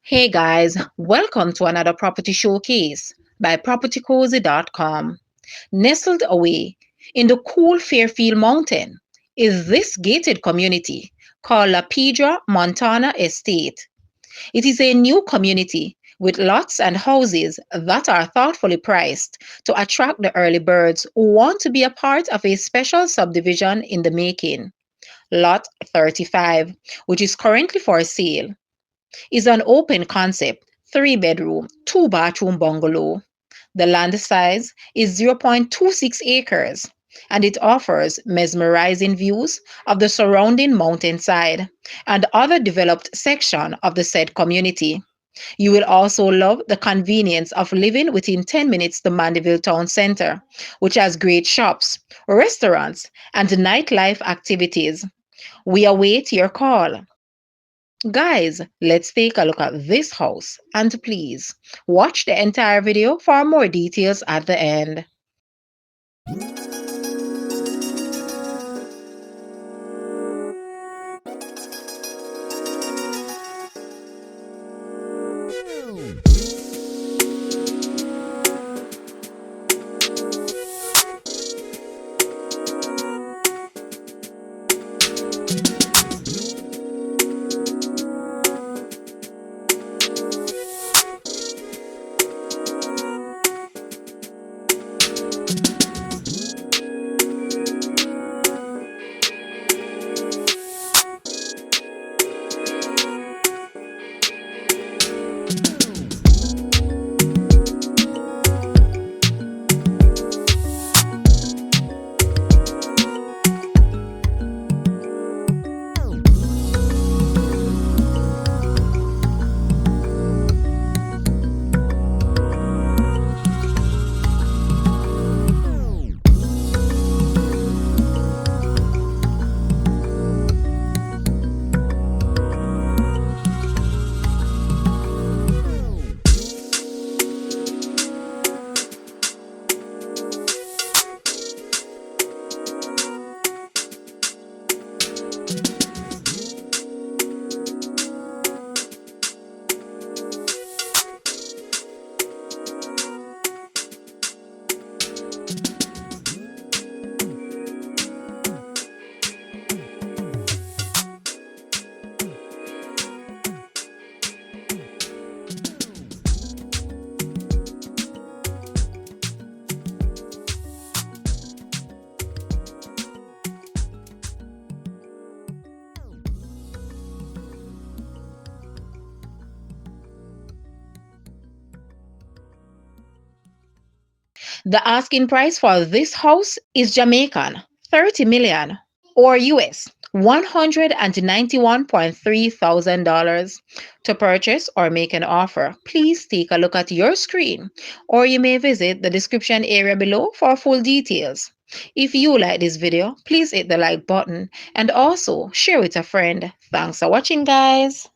Hey guys, welcome to another property showcase by propertycozy.com. Nestled away in the cool Fairfield Mountain is this gated community called La Piedra Montana Estate. It is a new community with lots and houses that are thoughtfully priced to attract the early birds who want to be a part of a special subdivision in the making. Lot 35, which is currently for sale, is an open concept 3 bedroom, 2 bathroom bungalow. The land size is 0.26 acres and it offers mesmerizing views of the surrounding mountainside and other developed section of the said community. You will also love the convenience of living within 10 minutes to Mandeville Town Center, which has great shops, restaurants, and nightlife activities. We await your call. Guys, let's take a look at this house and please watch the entire video for more details at the end. The asking price for this house is Jamaican 30 million or US $191.3 thousand. To purchase or make an offer, please take a look at your screen or you may visit the description area below for full details. If you like this video, please hit the like button and also share with a friend. Thanks for watching, guys.